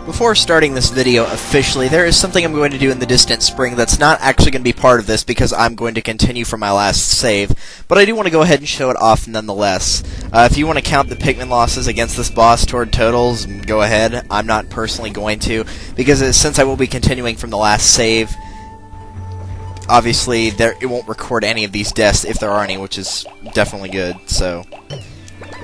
Before starting this video officially, there is something I'm going to do in the distant spring that's not actually going to be part of this because I'm going to continue from my last save, but I do want to go ahead and show it off nonetheless. If you want to count the Pikmin losses against this boss toward totals, go ahead. I'm not personally going to, because since I will be continuing from the last save, obviously it won't record any of these deaths if there are any, which is definitely good, so...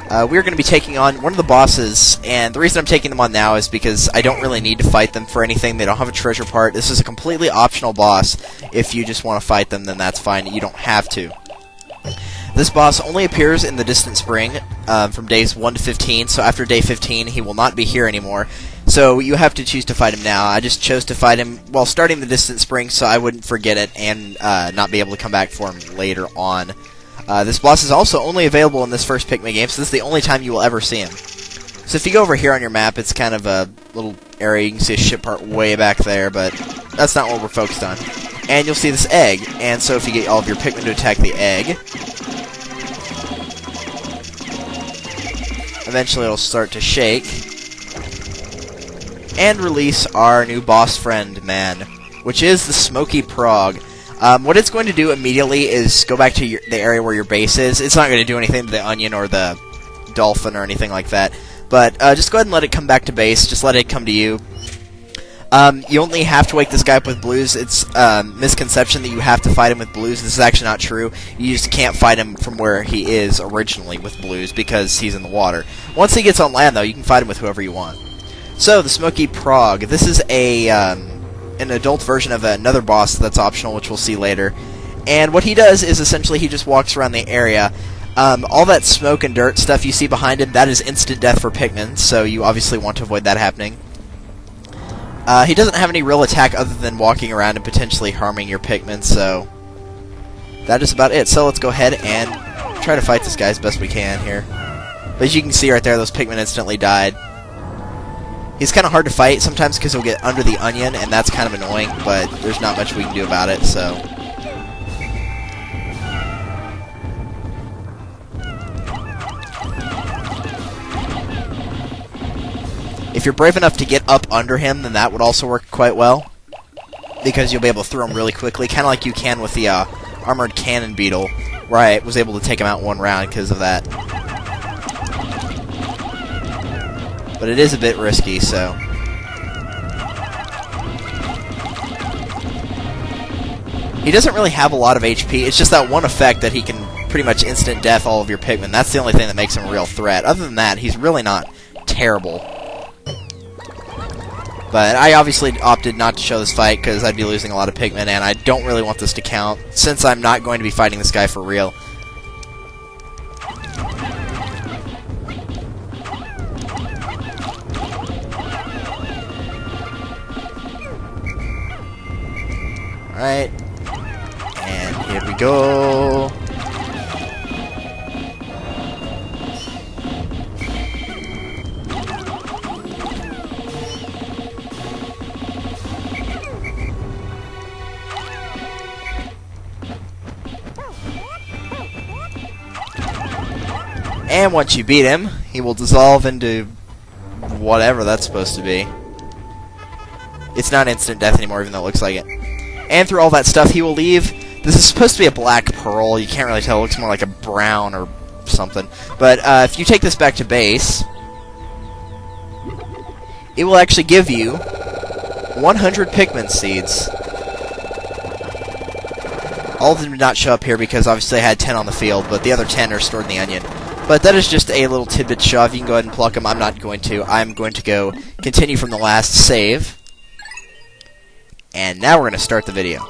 we're going to be taking on one of the bosses, and the reason I'm taking them on now is because I don't really need to fight them for anything. They don't have a treasure part. This is a completely optional boss. If you just want to fight them, then that's fine. You don't have to. This boss only appears in the distant spring from days 1 to 15, so after day 15 he will not be here anymore. So you have to choose to fight him now. I just chose to fight him while starting the distant spring so I wouldn't forget it and not be able to come back for him later on. This boss is also only available in this first Pikmin game, so this is the only time you will ever see him. So if you go over here on your map, it's kind of a little area. You can see a ship part way back there, but that's not what we're focused on. And you'll see this egg, and so if you get all of your Pikmin to attack the egg, eventually it'll start to shake, and release our new boss friend, man, which is the Smoky Prog. What it's going to do immediately is go back to the area where your base is. It's not going to do anything to the onion or the dolphin or anything like that. But just go ahead and let it come back to base. Just let it come to you. You only have to wake this guy up with blues. It's misconception that you have to fight him with blues. This is actually not true. You just can't fight him from where he is originally with blues because he's in the water. Once he gets on land, though, you can fight him with whoever you want. So, the Smoky Prog. This is an adult version of another boss that's optional, which we'll see later. And what he does is essentially he just walks around the area. All that smoke and dirt stuff you see behind him, that is instant death for Pikmin, so you obviously want to avoid that happening. He doesn't have any real attack other than walking around and potentially harming your Pikmin, so that is about it. So let's go ahead and try to fight this guy as best we can here. But as you can see right there, those Pikmin instantly died. He's kind of hard to fight sometimes because he'll get under the onion, and that's kind of annoying, but there's not much we can do about it, so... If you're brave enough to get up under him, then that would also work quite well, because you'll be able to throw him really quickly, kind of like you can with the Armored Cannon Beetle, where I was able to take him out in one round because of that. But it is a bit risky, so... He doesn't really have a lot of HP. It's just that one effect that he can pretty much instant death all of your Pikmin. That's the only thing that makes him a real threat. Other than that, he's really not terrible. But I obviously opted not to show this fight because I'd be losing a lot of Pikmin, and I don't really want this to count, since I'm not going to be fighting this guy for real. Alright, and here we go. And once you beat him, he will dissolve into whatever that's supposed to be. It's not instant death anymore, even though it looks like it. And through all that stuff, he will leave. This is supposed to be a black pearl. You can't really tell. It looks more like a brown or something. But if you take this back to base, it will actually give you 100 Pikmin seeds. All of them did not show up here because obviously I had 10 on the field, but the other 10 are stored in the onion. But that is just a little tidbit to show off. You can go ahead and pluck them. I'm not going to. I'm going to go continue from the last save. And now we're going to start the video.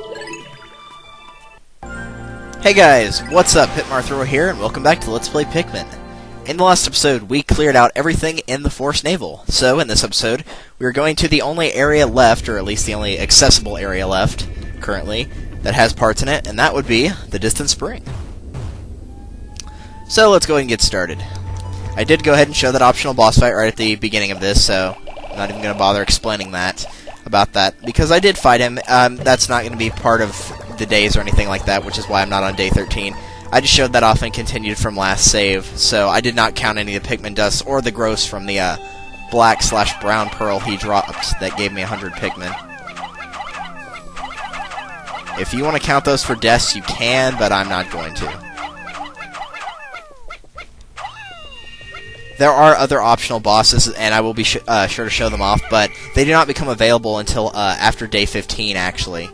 Hey guys, what's up? Hitmarthrower here, and welcome back to Let's Play Pikmin. In the last episode, we cleared out everything in the Force Naval. So, in this episode, we're going to the only area left, or at least the only accessible area left, currently, that has parts in it, and that would be the Distant Spring. So, let's go ahead and get started. I did go ahead and show that optional boss fight right at the beginning of this, so I'm not even going to bother explaining about that, because I did fight him. That's not going to be part of the days or anything like that, which is why I'm not on day 13. I just showed that off and continued from last save, so I did not count any of the Pikmin dust or the gross from the black/brown pearl he dropped that gave me 100 Pikmin. If you want to count those for deaths, you can, but I'm not going to. There are other optional bosses, and I will be sure to show them off, but they do not become available until after day 15, actually.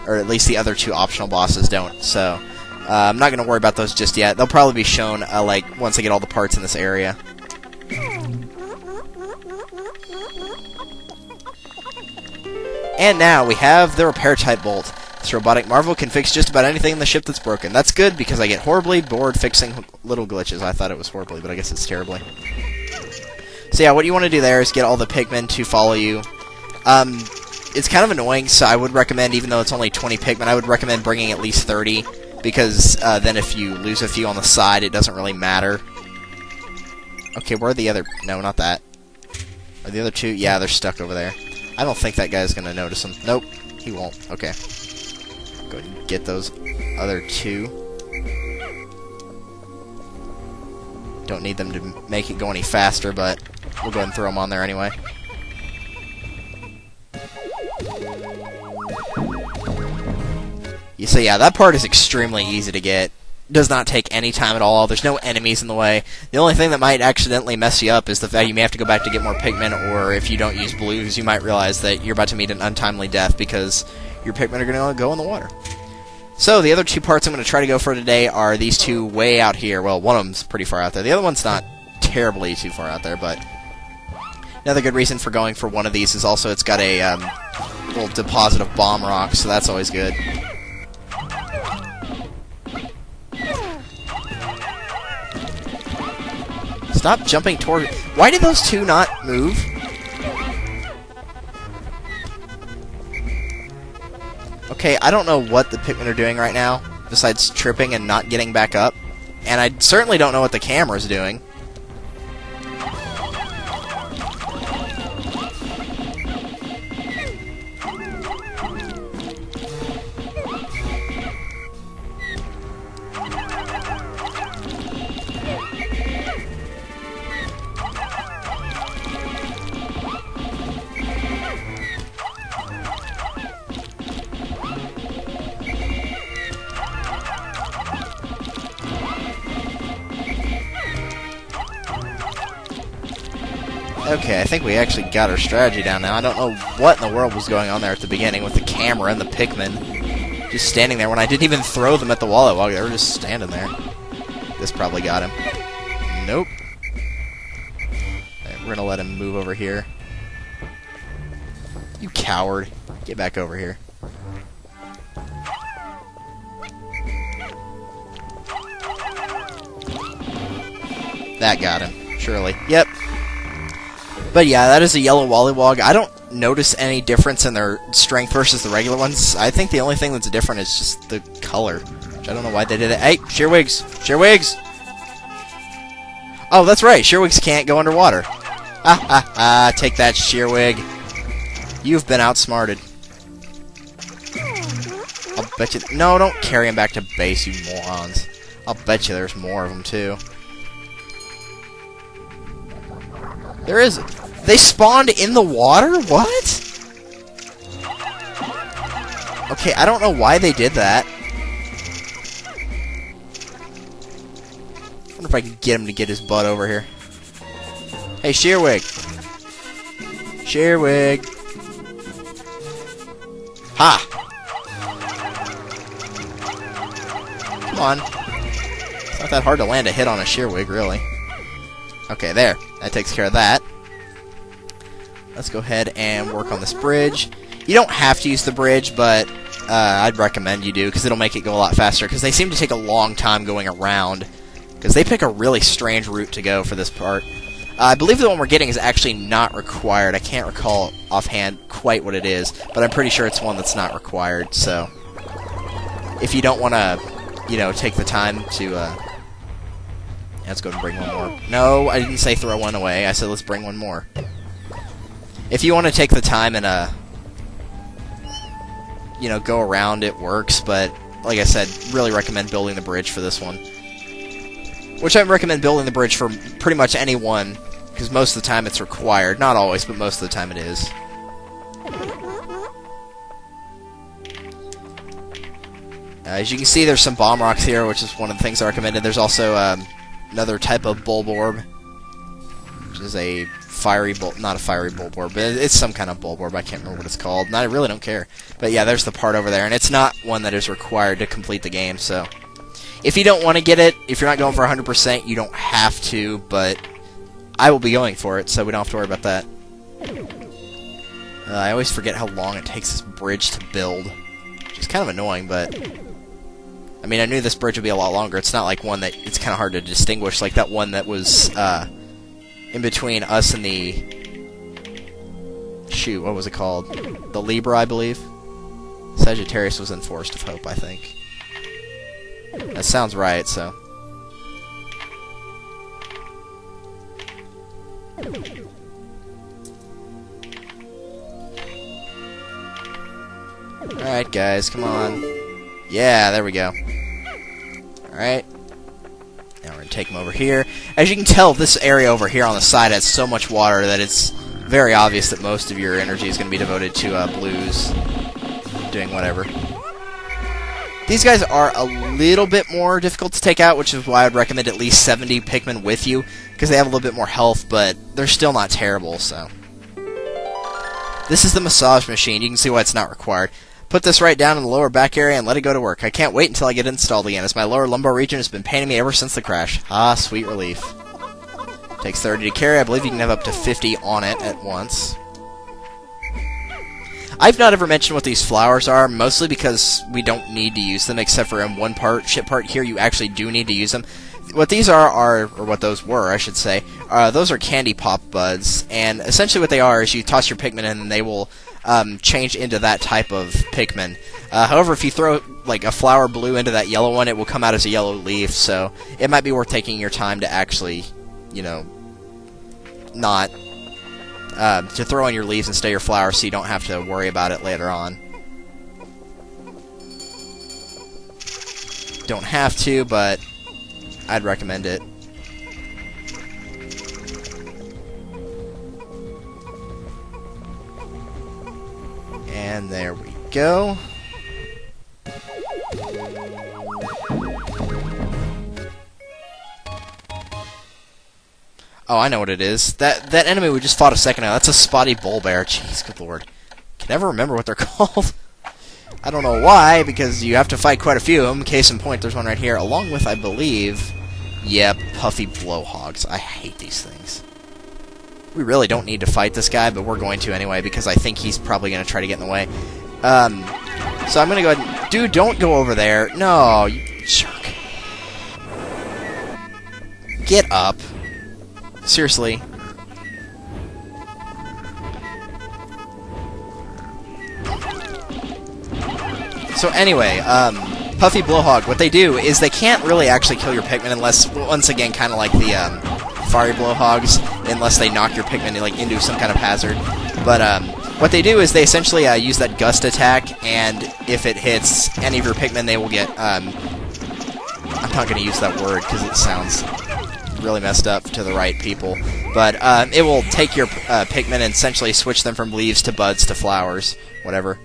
Or at least the other 2 optional bosses don't, so I'm not going to worry about those just yet. They'll probably be shown like once I get all the parts in this area. And now we have the repair-type bolt. This robotic marvel can fix just about anything in the ship that's broken. That's good, because I get horribly bored fixing little glitches. I thought it was horribly, but I guess it's terribly. So yeah, what you want to do there is get all the Pikmin to follow you. It's kind of annoying, so I would recommend, even though it's only 20 Pikmin, I would recommend bringing at least 30, because then if you lose a few on the side, it doesn't really matter. Okay, where are the other... No, not that. Are the other 2? Yeah, they're stuck over there. I don't think that guy's going to notice them. Nope, he won't. Okay. Go ahead and get those other 2. Don't need them to make it go any faster, but we'll go ahead and throw them on there anyway. So yeah, that part is extremely easy to get. Does not take any time at all. There's no enemies in the way. The only thing that might accidentally mess you up is the fact you may have to go back to get more Pikmin, or if you don't use blues, you might realize that you're about to meet an untimely death because your Pikmin are going to go in the water. So the other 2 parts I'm going to try to go for today are these 2 way out here. Well, one of them's pretty far out there. The other one's not terribly too far out there, but another good reason for going for one of these is also it's got a little deposit of bomb rocks, so that's always good. Stop jumping toward... Why did those 2 not move? Okay, I don't know what the Pikmin are doing right now, besides tripping and not getting back up. And I certainly don't know what the camera's doing. Okay, I think we actually got our strategy down now. I don't know what in the world was going on there at the beginning with the camera and the Pikmin just standing there when I didn't even throw them at the wall. They were just standing there. This probably got him. Nope. Right, we're going to let him move over here. You coward. Get back over here. That got him. Surely. Yep. But yeah, that is a yellow Wollywog. I don't notice any difference in their strength versus the regular ones. I think the only thing that's different is just the color. Which I don't know why they did it. Hey, Shearwigs! Shearwigs! Oh, that's right. Shearwigs can't go underwater. Ha ha ha. Take that, Shearwig. You've been outsmarted. I'll bet you... No, don't carry him back to base, you morons. I'll bet you there's more of them, too. There is... They spawned in the water? What? Okay, I don't know why they did that. I wonder if I can get him to get his butt over here. Hey, Shearwig. Shearwig. Ha! Come on. It's not that hard to land a hit on a Shearwig, really. Okay, there. That takes care of that. Let's go ahead and work on this bridge. You don't have to use the bridge, but I'd recommend you do, because it'll make it go a lot faster, because they seem to take a long time going around, because they pick a really strange route to go for this part. I believe the one we're getting is actually not required. I can't recall offhand quite what it is, but I'm pretty sure it's one that's not required, so if you don't want to, you know, take the time to... let's go and bring one more. No, I didn't say throw one away. I said let's bring one more. If you want to take the time and, you know, go around, it works, but, like I said, really recommend building the bridge for this one. Which I recommend building the bridge for pretty much anyone because most of the time it's required. Not always, but most of the time it is. As you can see, there's some bomb rocks here, which is one of the things I recommended. There's also another type of bulb orb, which is a fiery bulb, not a fiery bulb orb, but it's some kind of bulb orb. I can't remember what it's called, and I really don't care. But yeah, there's the part over there, and it's not one that is required to complete the game, so if you don't want to get it, if you're not going for 100%, you don't have to, but I will be going for it, so we don't have to worry about that. I always forget how long it takes this bridge to build, which is kind of annoying, but I mean, I knew this bridge would be a lot longer. It's not like one that it's kind of hard to distinguish, like that one that was in between us and the... Shoot, what was it called? The Libra, I believe? Sagittarius was in Forest of Hope, I think. That sounds right, so... Alright, guys, come on. Yeah, there we go. Alright. Now we're going to take them over here. As you can tell, this area over here on the side has so much water that it's very obvious that most of your energy is going to be devoted to blues doing whatever. These guys are a little bit more difficult to take out, which is why I'd recommend at least 70 Pikmin with you, because they have a little bit more health, but they're still not terrible, so. This is the massage machine. You can see why it's not required. Put this right down in the lower back area and let it go to work. I can't wait until I get it installed again, as my lower lumbar region has been paining me ever since the crash. Ah, sweet relief. Takes 30 to carry. I believe you can have up to 50 on it at once. I've not ever mentioned what these flowers are, mostly because we don't need to use them, except for in one part, ship part here, you actually do need to use them. What these are, or what those were, I should say, those are candy pop buds, and essentially what they are is you toss your Pikmin in and they will change into that type of Pikmin. However, if you throw like a flower blue into that yellow one, it will come out as a yellow leaf, so it might be worth taking your time to actually, you know, not... to throw in your leaves instead of your flowers so you don't have to worry about it later on. Don't have to, but I'd recommend it. And there we go. Oh, I know what it is. That enemy we just fought a second ago, that's a spotty bull bear. Jeez, good lord. Can never remember what they're called. I don't know why, because you have to fight quite a few of them. Case in point, there's one right here, along with, I believe... Yep, puffy blowhogs. I hate these things. We really don't need to fight this guy, but we're going to anyway, because I think he's probably going to try to get in the way. So I'm going to go ahead and... Dude, don't go over there. No, you jerk. Get up. Seriously. So anyway, Puffy Blowhog, what they do is they can't really actually kill your Pikmin unless, once again, kind of like the Fiery Blowhogs, unless they knock your Pikmin like into some kind of hazard. But what they do is they essentially use that Gust attack, and if it hits any of your Pikmin, they will get... I'm not going to use that word because it sounds really messed up to the right people. But it will take your Pikmin and essentially switch them from leaves to buds to flowers, whatever.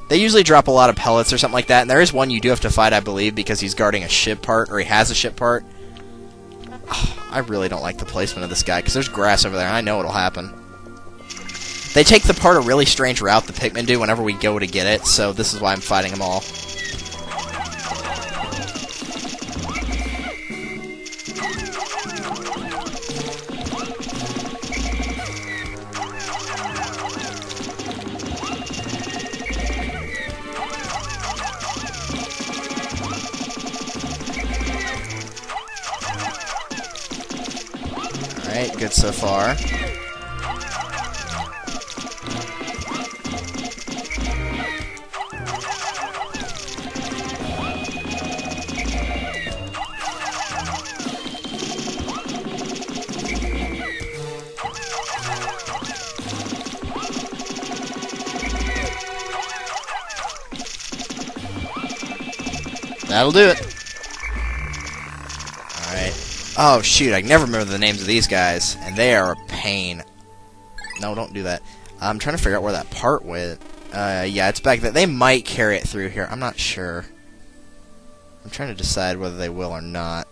They usually drop a lot of pellets or something like that, and there is one you do have to fight, I believe, because he's guarding a ship part, or he has a ship part. Oh, I really don't like the placement of this guy, because there's grass over there, and I know it'll happen. They take the part a really strange route, the Pikmin do, whenever we go to get it, so this is why I'm fighting them all. Alright, good so far. That'll do it. Alright. Oh, shoot, I can never remember the names of these guys, and they are a pain. No, don't do that. I'm trying to figure out where that part went. Yeah, it's back there. They might carry it through here. I'm not sure. I'm trying to decide whether they will or not.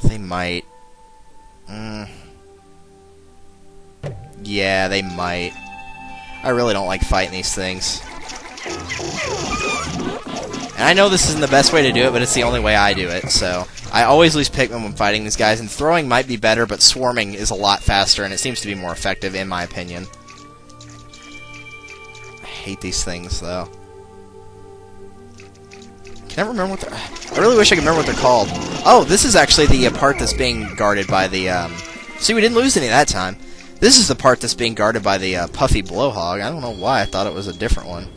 They might. Yeah, they might. I really don't like fighting these things. And I know this isn't the best way to do it, but it's the only way I do it, so... I always lose Pikmin when fighting these guys, and throwing might be better, but swarming is a lot faster, and it seems to be more effective, in my opinion. I hate these things, though. Can I remember what they're... I really wish I could remember what they're called. Oh, this is actually the part that's being guarded by the, See, we didn't lose any that time. This is the part that's being guarded by the, puffy blowhog. I don't know why I thought it was a different one.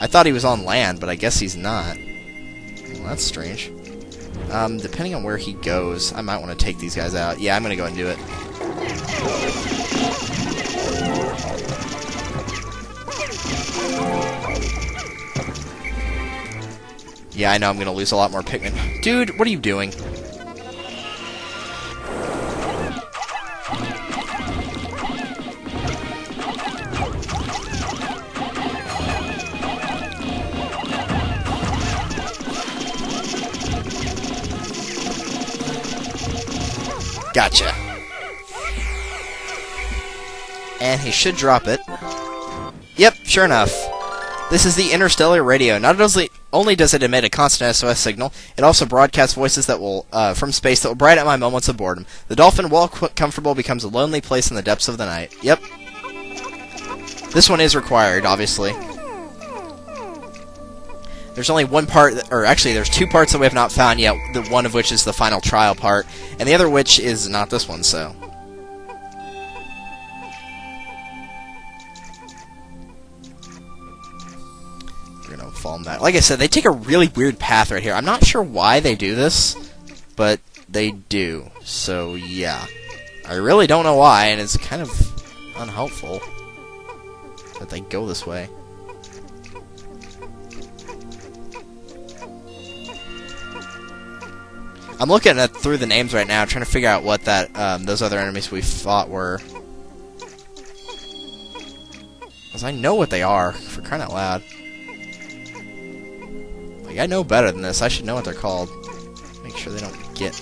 I thought he was on land, but I guess he's not. Well, that's strange. Depending on where he goes, I might want to take these guys out. Yeah, I'm going to go and do it. Yeah, I know I'm going to lose a lot more Pikmin. Dude, what are you doing? Gotcha. And he should drop it. Yep, sure enough. This is the interstellar radio. Not only does it emit a constant SOS signal, it also broadcasts voices that will from space that will brighten up my moments of boredom. The dolphin, while comfortable, becomes a lonely place in the depths of the night. Yep. This one is required, obviously. There's only one part, or actually there's two parts that we have not found yet, the one of which is the final trial part, and the other which is not this one, so... We're gonna fall in that. Like I said, they take a really weird path right here. I'm not sure why they do this, but they do. So, yeah. I really don't know why, and it's kind of unhelpful that they go this way. I'm looking at through the names right now, trying to figure out what that those other enemies we fought were. Because I know what they are, for crying out loud. Like, I know better than this. I should know what they're called. Make sure they don't get...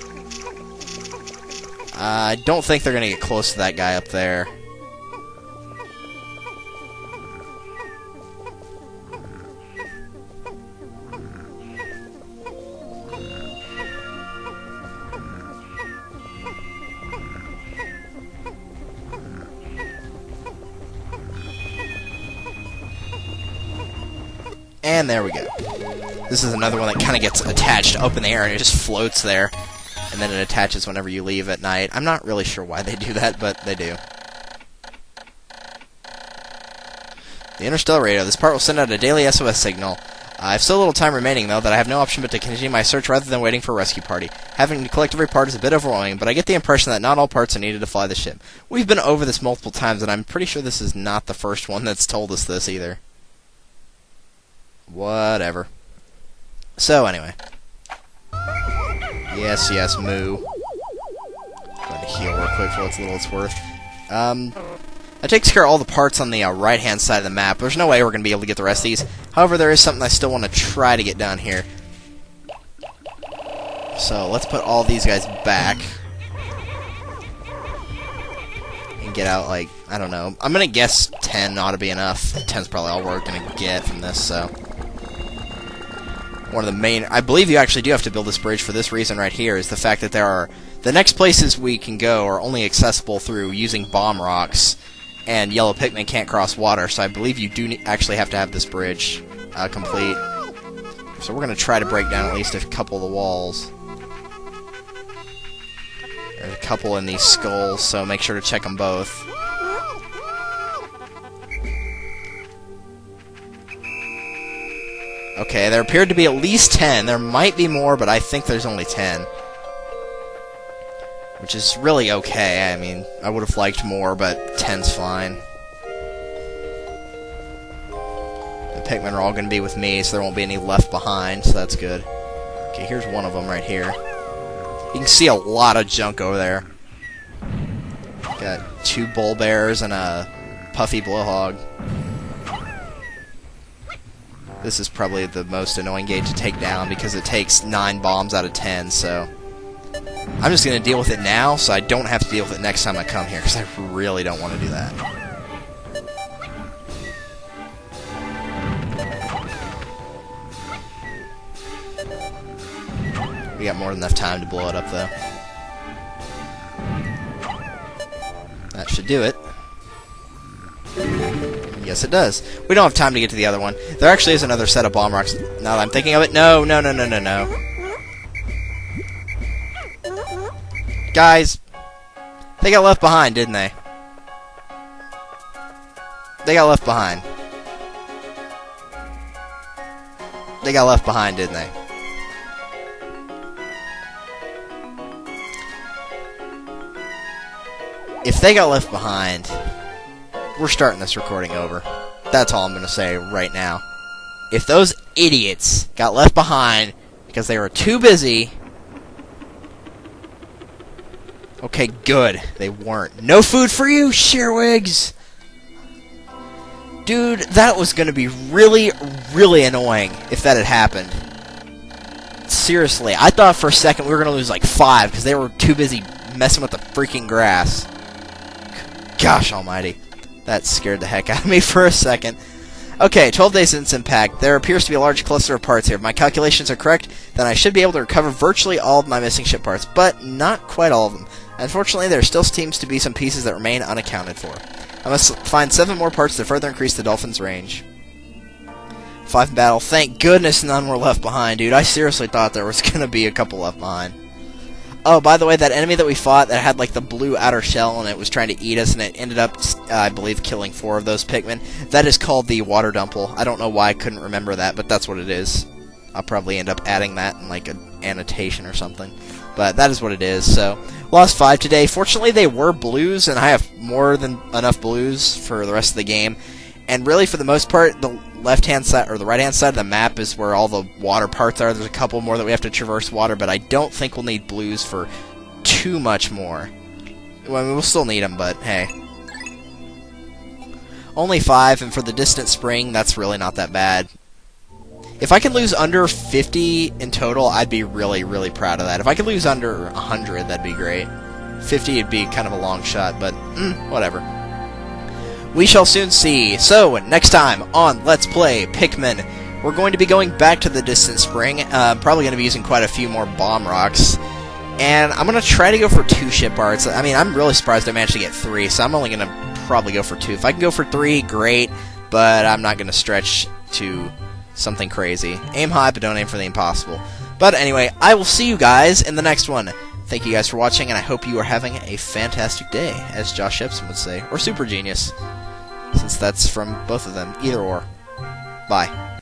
I don't think they're going to get close to that guy up there. And there we go. This is another one that kind of gets attached up in the air and it just floats there. And then it attaches whenever you leave at night. I'm not really sure why they do that, but they do. The interstellar radio. This part will send out a daily SOS signal. I have so little time remaining, though, that I have no option but to continue my search rather than waiting for a rescue party. Having to collect every part is a bit overwhelming, but I get the impression that not all parts are needed to fly the ship. We've been over this multiple times, and I'm pretty sure this is not the first one that's told us this, either. Whatever. So, anyway. Yes, yes, moo. Going to heal real quick for what little it's worth. That takes care of all the parts on the right-hand side of the map. There's no way we're going to be able to get the rest of these. However, there is something I still want to try to get done here. So, let's put all these guys back. And get out, like, I don't know. I'm going to guess 10 ought to be enough. 10's probably all we're going to get from this, so... One of the main... I believe you actually do have to build this bridge for this reason right here, is the fact that there are... The next places we can go are only accessible through using bomb rocks, and yellow Pikmin can't cross water, so I believe you do actually have to have this bridge complete. So we're going to try to break down at least a couple of the walls. There's a couple in these skulls, so make sure to check them both. Okay, there appeared to be at least 10. There might be more, but I think there's only 10. Which is really okay. I mean, I would have liked more, but 10's fine. The Pikmin are all going to be with me, so there won't be any left behind, so that's good. Okay, here's one of them right here. You can see a lot of junk over there. Got 2 bull bears and a puffy blowhog. This is probably the most annoying gate to take down because it takes 9 bombs out of 10, so... I'm just going to deal with it now so I don't have to deal with it next time I come here, because I really don't want to do that. We got more than enough time to blow it up, though. That should do it. Yes, it does. We don't have time to get to the other one. There actually is another set of bomb rocks. Now that I'm thinking of it, no. Guys, they got left behind, didn't they? They got left behind. They got left behind, didn't they? If they got left behind, we're starting this recording over. That's all I'm going to say right now. If those idiots got left behind because they were too busy... Okay, good. They weren't. No food for you, Shearwigs! Dude, that was going to be really, really annoying if that had happened. Seriously, I thought for a second we were going to lose like 5 because they were too busy messing with the freaking grass. Gosh almighty. That scared the heck out of me for a second. Okay, 12 days since impact. There appears to be a large cluster of parts here. If my calculations are correct, then I should be able to recover virtually all of my missing ship parts, but not quite all of them. Unfortunately, there still seems to be some pieces that remain unaccounted for. I must find 7 more parts to further increase the Dolphin's range. 5 in battle. Thank goodness none were left behind, dude. I seriously thought there was going to be a couple left behind. Oh, by the way, that enemy that we fought that had, like, the blue outer shell and it was trying to eat us and it ended up, I believe, killing 4 of those Pikmin, that is called the Water Dumple. I don't know why I couldn't remember that, but that's what it is. I'll probably end up adding that in, like, an annotation or something. But that is what it is, so... Lost 5 today. Fortunately, they were blues, and I have more than enough blues for the rest of the game. And really, for the most part, the left-hand side, or the right-hand side of the map is where all the water parts are. There's a couple more that we have to traverse water, but I don't think we'll need blues for too much more. Well, I mean, we'll still need them, but hey. Only 5, and for the distant spring, that's really not that bad. If I can lose under 50 in total, I'd be really, really proud of that. If I could lose under 100, that'd be great. 50 would be kind of a long shot, but whatever. We shall soon see. So, next time on Let's Play Pikmin, we're going to be going back to the distant spring. Probably going to be using quite a few more bomb rocks. And I'm going to try to go for 2 ship parts. I mean, I'm really surprised I managed to get 3, so I'm only going to probably go for 2. If I can go for 3, great, but I'm not going to stretch to something crazy. Aim high, but don't aim for the impossible. But anyway, I will see you guys in the next one. Thank you guys for watching, and I hope you are having a fantastic day, as Josh Epson would say, or super genius, since that's from both of them, either or. Bye.